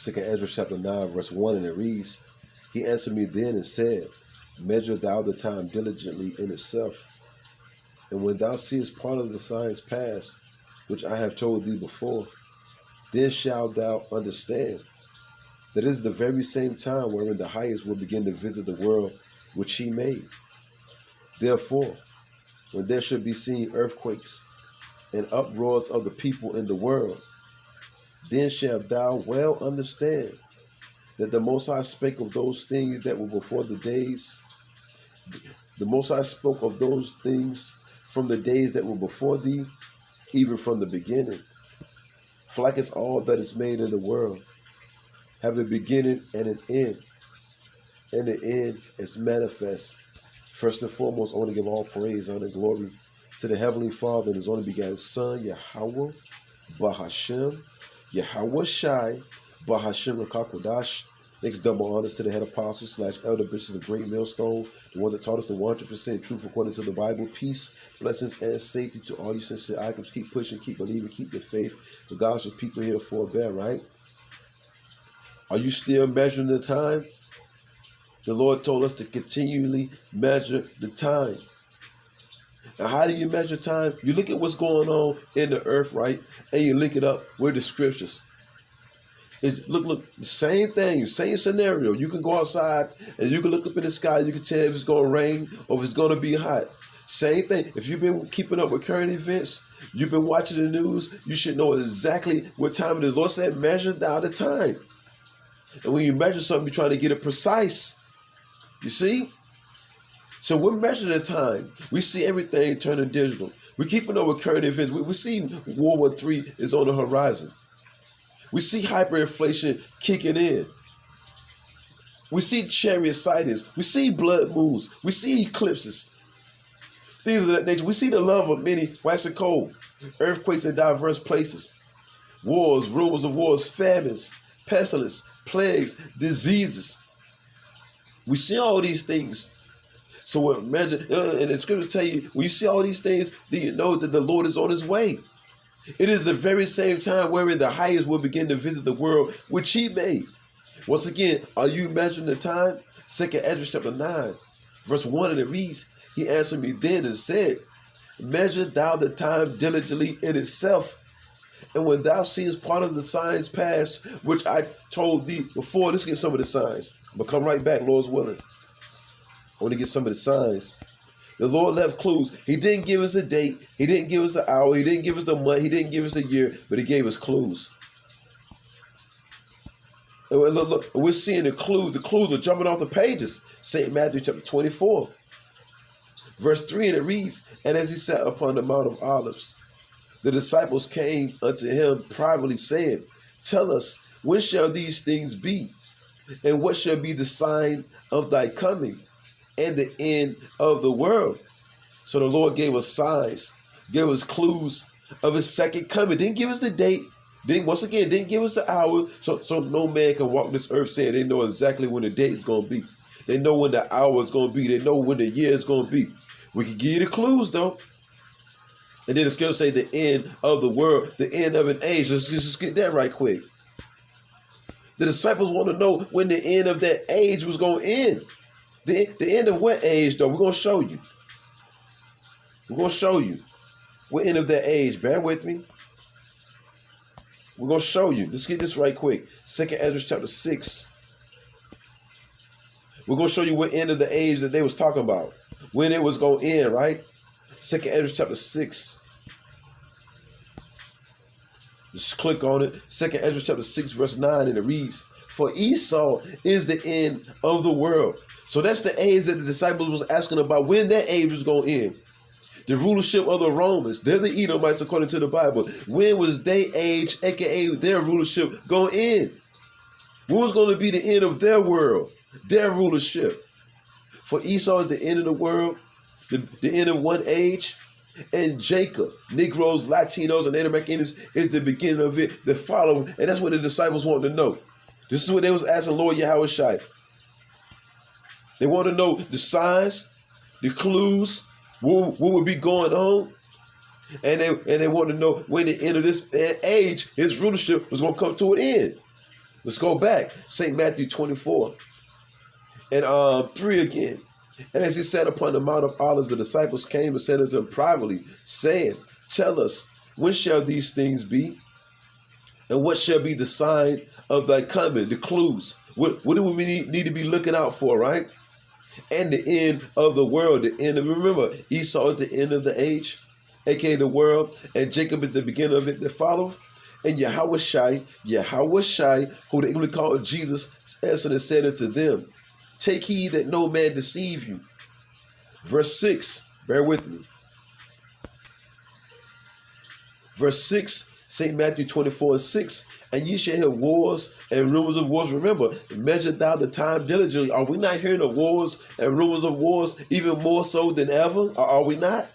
2 Ezra chapter 9, verse 1, and it reads, He answered me then and said, Measure thou the time diligently in itself, and when thou seest part of the signs pass, which I have told thee before, then shalt thou understand that it is the very same time wherein the highest will begin to visit the world which he made. Therefore, when there should be seen earthquakes and uproars of the people in the world, then shalt thou well understand that the Most High spake of those things that were before the days. The Most High spoke of those things from the days that were before thee, even from the beginning. For like as all that is made in the world have a beginning and an end, and the end is manifest. First and foremost, I want to give all praise, honor, and glory to the Heavenly Father and His only begotten Son, Yahweh, Bahashem, Yahweh Shai, Bahashem Rakakwadash. Next double honors to the head apostle / elder bishops of Great Millstone, the one that taught us the 100% truth according to the Bible. Peace, blessings, and safety to all you sincere items. Keep pushing, keep believing, keep the faith. The gospel people here for a bear, right? Are you still measuring the time? The Lord told us to continually measure the time. Now, how do you measure time? You look at what's going on in the earth, right? And you link it up with the scriptures. Look, same thing, same scenario. You can go outside and you can look up in the sky. You can tell if it's going to rain or if it's going to be hot. Same thing. If you've been keeping up with current events, you've been watching the news, you should know exactly what time it is. Lord said, measure down the time. And when you measure something, you're trying to get it precise. You see? So we're measuring the time. We see everything turning digital. We're keeping up with current events. We see World War III is on the horizon. We see hyperinflation kicking in. We see chariot sightings. We see blood moons. We see eclipses. Things of that nature. We see the love of many waxing cold. Earthquakes in diverse places. Wars, rumors of wars, famines, pestilence, plagues, diseases. We see all these things. So we're measuring, and the scriptures tell you, when you see all these things, then you know that the Lord is on his way. It is the very same time wherein the highest will begin to visit the world which he made. Once again, are you measuring the time? 2 Ezra chapter 9, verse 1, and it reads, He answered me then and said, Measure thou the time diligently in itself, and when thou seest part of the signs pass, which I told thee before. Let's get some of the signs. I'm going to come right back, Lord's willing. I want to get some of the signs. The Lord left clues. He didn't give us a date. He didn't give us an hour. He didn't give us a month. He didn't give us a year, but he gave us clues. And look, we're seeing the clues. The clues are jumping off the pages. St. Matthew chapter 24, verse 3, and it reads, And as he sat upon the Mount of Olives, the disciples came unto him privately, saying, Tell us, when shall these things be? And what shall be the sign of thy coming and the end of the world? So the Lord gave us signs, gave us clues of his second coming. Didn't give us the date. Didn't give us the hour. So no man can walk this earth saying they know exactly when the date is going to be. They know when the hour is going to be. They know when the year is going to be. We can give you the clues, though. And then the scripture say the end of the world, the end of an age. Let's just get that right quick. The disciples want to know when the end of that age was going to end. The end of what age, though? We're going to show you. We're going to show you what end of that age. Bear with me. We're going to show you. Let's get this right quick. 2 Ezra chapter 6. We're going to show you what end of the age that they was talking about. When it was going to end, right? 2 Ezra chapter 6. Just click on it. 2 Ezra chapter 6 verse 9, and it reads, For Esau is the end of the world. So that's the age that the disciples was asking about, when that age was going to end. The rulership of the Romans, they're the Edomites according to the Bible. When was their age, aka their rulership, going to end? When was going to be the end of their world, their rulership? For Esau is the end of the world, the end of one age, and Jacob, Negroes, Latinos, and Native Americans is the beginning of it, the following, and that's what the disciples wanted to know. This is what they was asking Lord Yahweh Shai. They want to know the signs, the clues, what would be going on, and they want to know when the end of this age, his rulership was going to come to an end. Let's go back. St. Matthew 24 and 3 again. And as he sat upon the Mount of Olives, the disciples came and said unto him privately, saying, Tell us, when shall these things be? And what shall be the sign of thy coming? The clues. What do we need to be looking out for, right? And the end of the world. The end of, remember, Esau is the end of the age, aka the world, and Jacob is the beginning of it that follows. And Yahweh Shai, who they English called Jesus, answered and said unto them, Take heed that no man deceive you. Verse 6, bear with me. Verse 6, St. Matthew 24:6, and ye shall hear wars and rumors of wars. Remember, measure thou the time diligently. Are we not hearing of wars and rumors of wars even more so than ever? Or are we not?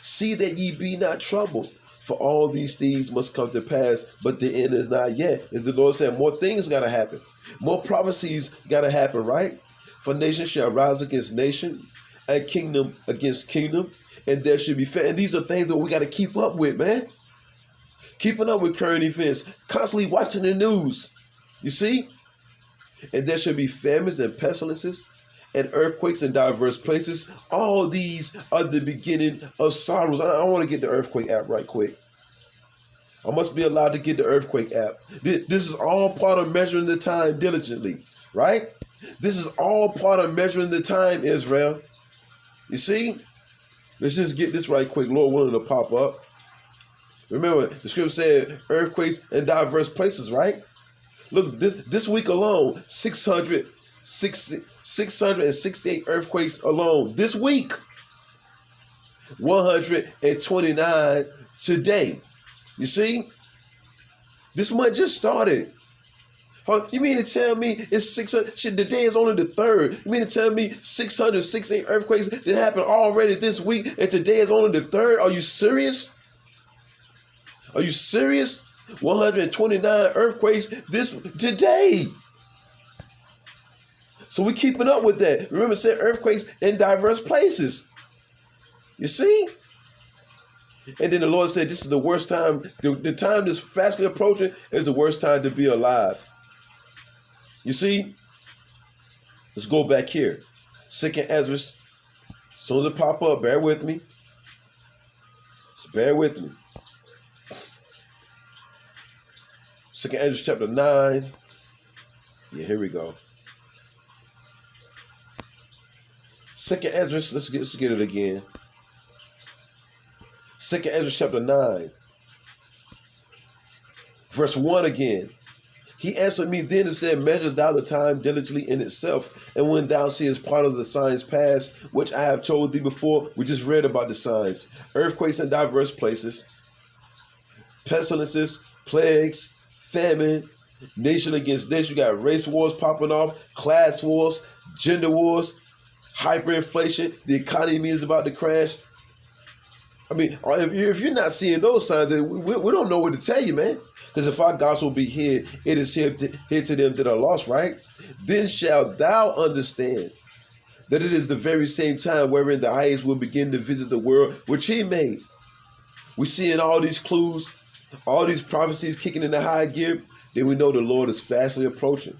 See that ye be not troubled, for all these things must come to pass, but the end is not yet. As the Lord said, more things got to happen. More prophecies got to happen, right? For nation shall rise against nation, and kingdom against kingdom, and there should be and these are things that we got to keep up with, man. Keeping up with current events, constantly watching the news. You see? And there should be famines and pestilences and earthquakes in diverse places. All these are the beginning of sorrows. I want to get the earthquake app right quick. I must be allowed to get the earthquake app. This is all part of measuring the time diligently, right? This is all part of measuring the time, Israel. You see? Let's just get this right quick. Lord willing to pop up. Remember, the scripture said earthquakes in diverse places, right? Look, this week alone, 668 earthquakes alone. This week, 129 today. You see? This month just started. You mean to tell me it's 600? Shit, the day is only the 3rd. You mean to tell me 668 earthquakes that happened already this week and today is only the 3rd? Are you serious? Are you serious? 129 earthquakes today. So we keeping up with that. Remember, it said earthquakes in diverse places. You see? And then the Lord said, this is the worst time. The time that's fastly approaching is the worst time to be alive. You see? Let's go back here. 2nd Ezra. As soon as it pop up, bear with me. Just bear with me. 2nd Ezra chapter 9. Yeah, here we go. 2nd Ezra, let's get it again. 2nd Ezra chapter 9. Verse 1 again. He answered me then and said, Measure thou the time diligently in itself, and when thou seest part of the signs pass, which I have told thee before. We just read about the signs. Earthquakes in diverse places, pestilences, plagues, famine, nation against nation. You got race wars popping off, class wars, gender wars, hyperinflation. The economy is about to crash. I mean, if you're not seeing those signs, then we don't know what to tell you, man. Because if our gospel be hid, it is hid to them that are lost, right? Then shalt thou understand that it is the very same time wherein the eyes will begin to visit the world which he made. We see in all these clues, all these prophecies kicking into high gear, then we know the Lord is fastly approaching.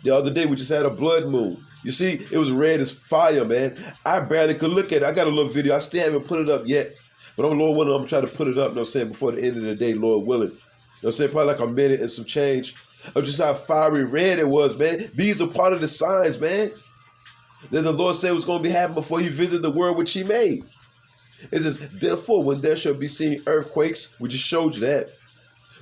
The other day, we just had a blood moon. You see, it was red as fire, man. I barely could look at it. I got a little video. I still haven't put it up yet. But I'm Lord willing, I'm trying to put it up, you know what I'm saying, before the end of the day, Lord willing. You know what I'm saying? Probably like a minute and some change of just how fiery red it was, man. These are part of the signs, man, that the Lord said was going to be happening before he visited the world which he made. It says, therefore, when there shall be seen earthquakes, we just showed you that.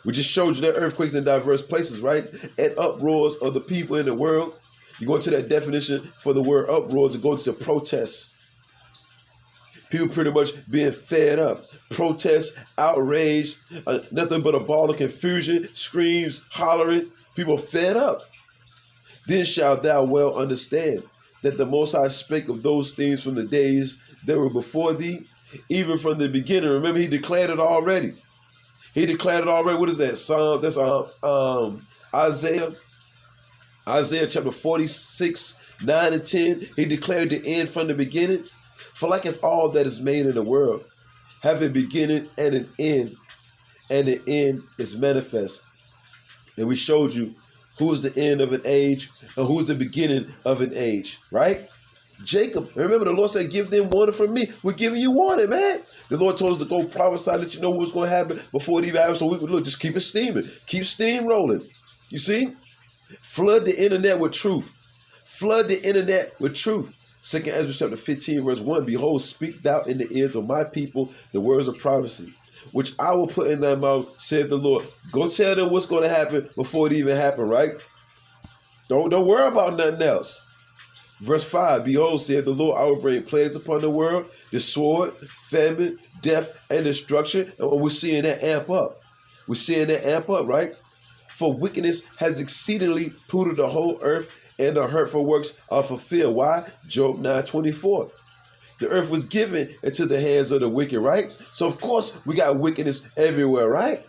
We just showed you that earthquakes in diverse places, right? And uproars of the people in the world. You go to that definition for the word uproars, it goes to protests. People pretty much being fed up. Protests, outrage, nothing but a ball of confusion, screams, hollering. People fed up. Then shalt thou well understand that the Most High spake of those things from the days that were before thee, even from the beginning. Remember, he declared it already. He declared it already. What is that? Psalm. That's Isaiah. Isaiah chapter 46, 9 and 10. He declared the end from the beginning. For like as all that is made in the world, have a beginning and an end, and the end is manifest. And we showed you who is the end of an age, and who is the beginning of an age, right? Jacob, remember the Lord said, give them warning from me. We're giving you warning, man. The Lord told us to go prophesy, let you know what's going to happen before it even happens. So we would look, just keep it steaming. Keep steam rolling. You see? Flood the internet with truth. Flood the internet with truth. 2 Ezra chapter 15, verse 1. Behold, speak thou in the ears of my people the words of prophecy, which I will put in their mouth, saith the Lord. Go tell them what's going to happen before it even happens, right? Don't worry about nothing else. Verse 5, behold, saith the Lord, I will bring plagues upon the world, the sword, famine, death, and destruction. And we're seeing that amp up. We're seeing that amp up, right? For wickedness has exceedingly polluted the whole earth, and the hurtful works are fulfilled. Why? Job 9:24. The earth was given into the hands of the wicked, right? So, of course, we got wickedness everywhere, right?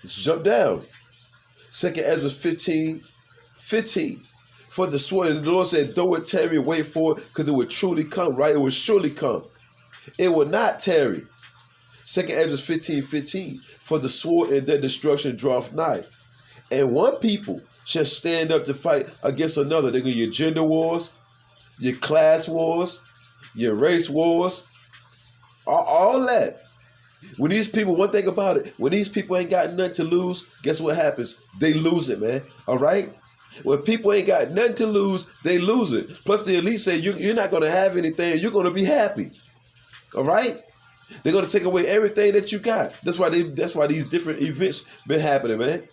Let's jump down. 2 Ezra 15:15. For the sword, the Lord said, though it tarry, wait for it, because it would truly come, right? It will surely come. It will not tarry. 2 Ezra 15:15. For the sword and their destruction draweth nigh. And one people shall stand up to fight against another. They're going to your gender wars, your class wars, your race wars, all that. When these people, one thing about it, when these people ain't got nothing to lose, guess what happens? They lose it, man. All right? When people ain't got nothing to lose, they lose it. Plus, the elite say you're not going to have anything. You're going to be happy. All right? They're going to take away everything that you got. That's why these different events been happening, man.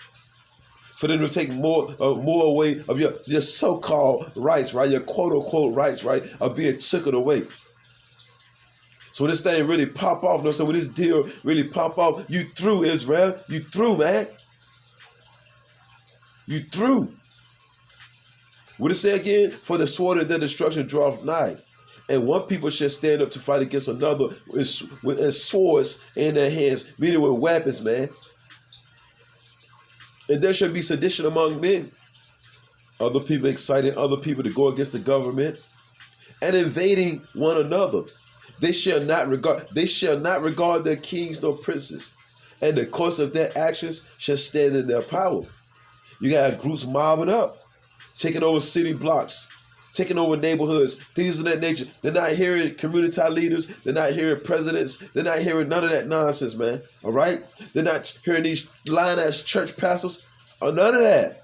For them to take more away of your so-called rights, right? Your quote-unquote rights, right? Are being taken away. So when this thing really pop off, no, so when this deal really pop off, you through, Israel. You through, man. You through. What it say again? For the sword of their destruction draweth nigh. And one people shall stand up to fight against another with swords in their hands, meaning with weapons, man. And there shall be sedition among men. Other people exciting other people to go against the government and invading one another. They shall not regard their kings nor princes, and the course of their actions shall stand in their power. You got groups mobbing up, taking over city blocks, taking over neighborhoods, things of that nature. They're not hearing community leaders. They're not hearing presidents. They're not hearing none of that nonsense, man. All right? They're not hearing these lying-ass church pastors or none of that.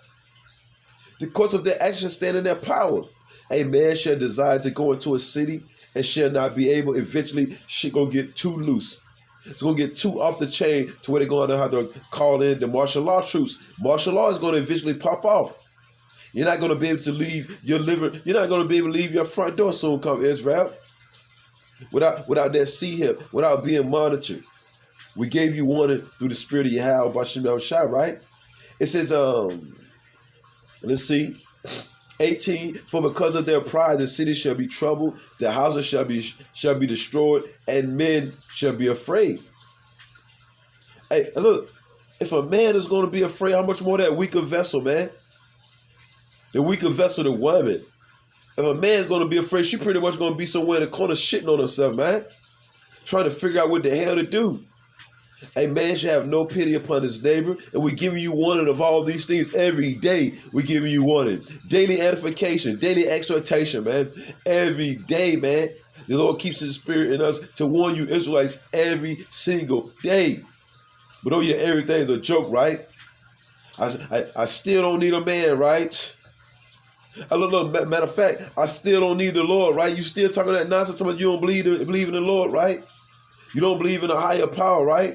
The course of their actions stand in their power. A man shall desire to go into a city and shall not be able. Eventually, shit gonna get too loose. It's going to get too off the chain to where they're going to have to call in the martial law troops. Martial law is going to eventually pop off. You're not going to be able to leave your liver. You're not going to be able to leave your front door soon come Israel. Without that C-hip, without being monitored. We gave you warning through the spirit of Yahweh by Shemel Shai, right? It says, let's see, 18, for because of their pride, the city shall be troubled, the houses shall be destroyed, and men shall be afraid. Hey, look, if a man is going to be afraid, how much more that weaker vessel, man? The weaker vessel, the woman. If a man's going to be afraid, she pretty much going to be somewhere in the corner shitting on herself, man. Trying to figure out what the hell to do. A man should have no pity upon his neighbor, and we're giving you warning of all these things every day. We're giving you warning. Daily edification, daily exhortation, man. Every day, man. The Lord keeps his spirit in us to warn you Israelites every single day. But oh yeah, everything's a joke, right? I still don't need a man, right? Look, matter of fact, I still don't need the Lord, right? You still talking that nonsense about you don't believe in the Lord, right? You don't believe in a higher power, right?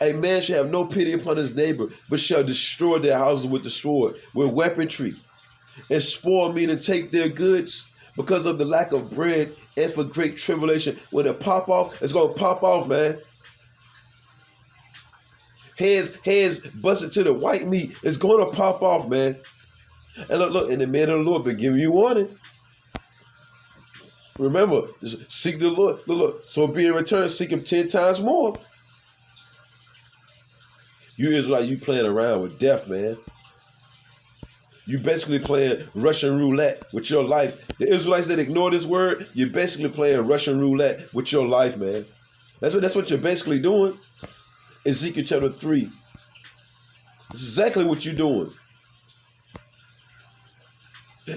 A man shall have no pity upon his neighbor, but shall destroy their houses with the sword, with weaponry, and spoil, meaning take their goods because of the lack of bread and for great tribulation. When it pop off, it's going to pop off, man. Heads busted to the white meat. It's going to pop off, man. And look, and the man of the Lord been giving you warning. Remember, just seek the Lord. Look. So be in return, seek him 10 times more. You Israelite, you playing around with death, man. You basically playing Russian roulette with your life. The Israelites that ignore this word, you're basically playing Russian roulette with your life, man. That's what you're basically doing. Ezekiel chapter 3. This is exactly what you're doing.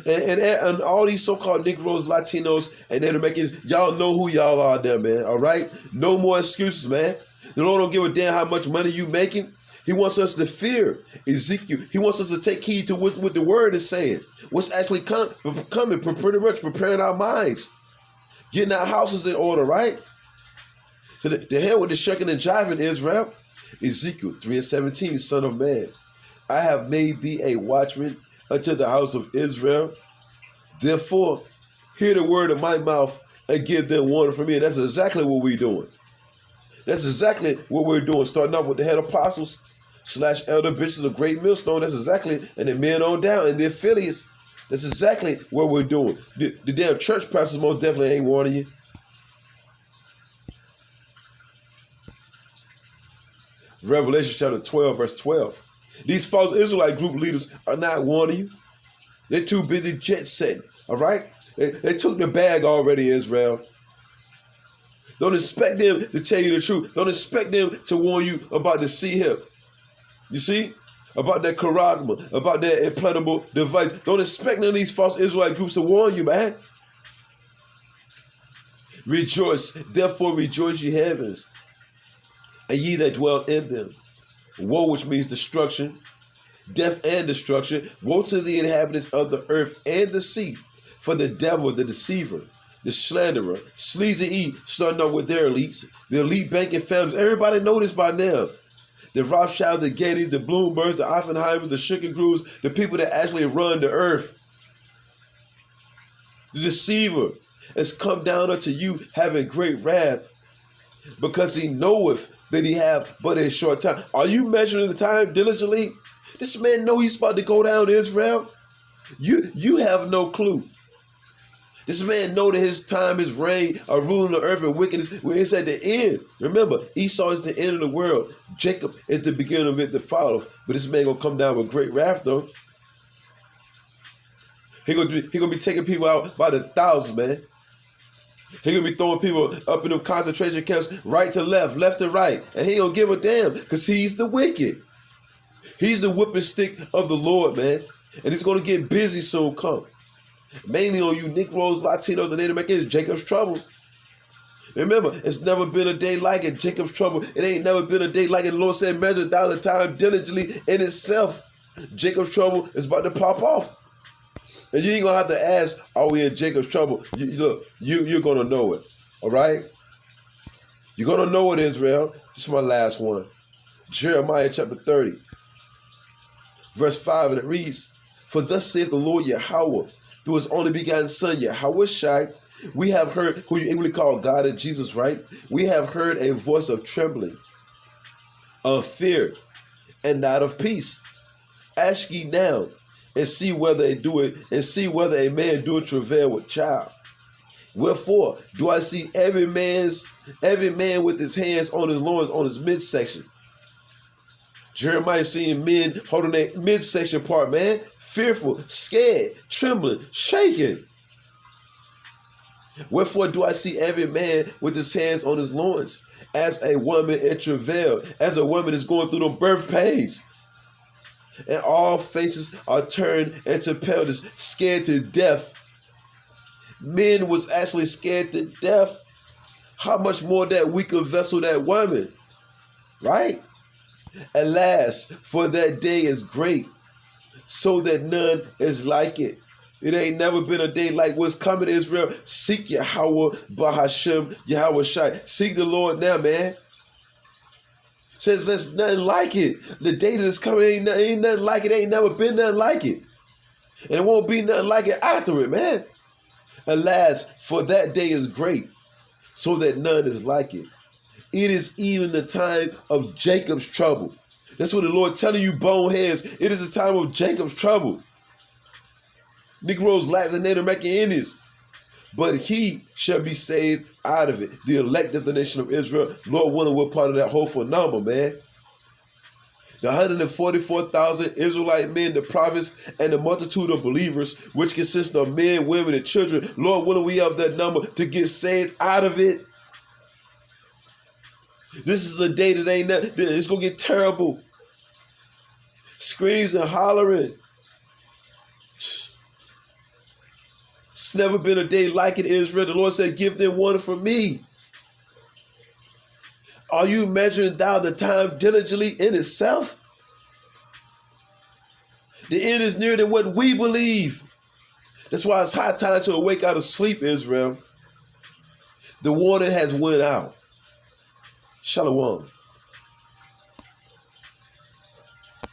And all these so-called Negroes, Latinos, and Native Americans, y'all know who y'all are there, man. All right? No more excuses, man. The Lord don't give a damn how much money you making. He wants us to fear Ezekiel. He wants us to take heed to what the word is saying. What's actually coming, pretty much preparing our minds. Getting our houses in order, right? The hell with the shucking and jiving, Israel. Ezekiel 3:17, Son of man, I have made thee a watchman unto the house of Israel. Therefore, hear the word of my mouth and give them warning from me. And that's exactly what we're doing. That's exactly what we're doing. Starting off with the head apostles / elder bishops of Great Millstone. That's exactly, and the men on down and the affiliates. That's exactly what we're doing. The damn church pastors most definitely ain't warning you. Revelation chapter 12, verse 12. These false Israelite group leaders are not warning you. They're too busy jet setting, all right? They took the bag already, Israel. Don't expect them to tell you the truth. Don't expect them to warn you about the sea hip. You see? About that charagma, about that implantable device. Don't expect none of these false Israelite groups to warn you, man. Rejoice, therefore rejoice, ye heavens, and ye that dwell in them. Woe, which means destruction, death and destruction. Woe to the inhabitants of the earth and the sea, for the devil, the deceiver, the slanderer, sleazy starting off with their elites, the elite banking families. Everybody know this by now. The Rothschilds, the Gettys, the Bloombergs, the Oppenheimers, the Schickengrooves, the people that actually run the earth. The deceiver has come down unto you having great wrath, because he knoweth that he have but a short time. Are you measuring the time diligently? This man know he's about to go down to Israel. You have no clue. This man know that his time, his reign, are ruling the earth and wickedness. When it's at the end. Remember, Esau is the end of the world. Jacob is the beginning of it that follows. But this man gonna come down with great wrath, though. He gonna be taking people out by the thousands, man. He gonna be throwing people up in them concentration camps, right to left, left to right, and he ain't gonna give a damn, because he's the wicked. He's the whipping stick of the Lord, man, and he's gonna get busy soon come. Mainly on you Negroes, Latinos, and Native Americans, Jacob's trouble. Remember, it's never been a day like it. Jacob's trouble. It ain't never been a day like it. The Lord said, measure thou the time diligently in itself. Jacob's trouble is about to pop off. And you ain't going to have to ask, are we in Jacob's trouble? You're going to know it. All right? You're going to know it, Israel. This is my last one. Jeremiah chapter 30, verse 5, and it reads, for thus saith the Lord Yahweh, through his only begotten son, Yahweh Shai, we have heard, who you English call God and Jesus, right? We have heard a voice of trembling, of fear, and not of peace. Ask ye now, and see whether a man do it travail with child. Wherefore do I see every man with his hands on his loins, on his midsection. Jeremiah seeing men holding their midsection part, man, fearful, scared, trembling, shaking. Wherefore do I see every man with his hands on his loins, as a woman in travail, as a woman is going through the birth pains. And all faces are turned into paleness, scared to death. Men was actually scared to death. How much more that weaker vessel, that woman, right? Alas, for that day is great, so that none is like it. It ain't never been a day like what's coming, Israel. Seek Yahweh Bahashem, Yahweh Shai. Seek the Lord now, man. Says there's nothing like it. The day that is coming ain't nothing like it. Ain't never been nothing like it. And it won't be nothing like it after it, man. Alas, for that day is great, so that none is like it. It is even the time of Jacob's trouble. That's what the Lord telling you, boneheads. It is the time of Jacob's trouble. Negroes, Latins, and Native American Indians. But he shall be saved out of it. The elect of the nation of Israel. Lord willing, we're part of that hopeful number, man. The 144,000 Israelite men, the prophets, and the multitude of believers, which consist of men, women, and children. Lord willing, we have that number to get saved out of it. This is a day that it's going to get terrible. screams and hollering. It's never been a day like it, Israel. The Lord said, give them one from me. Are you measuring thou the time diligently in itself? The end is nearer than what we believe. That's why it's high time to awake out of sleep, Israel. The warning has went out. Shalom.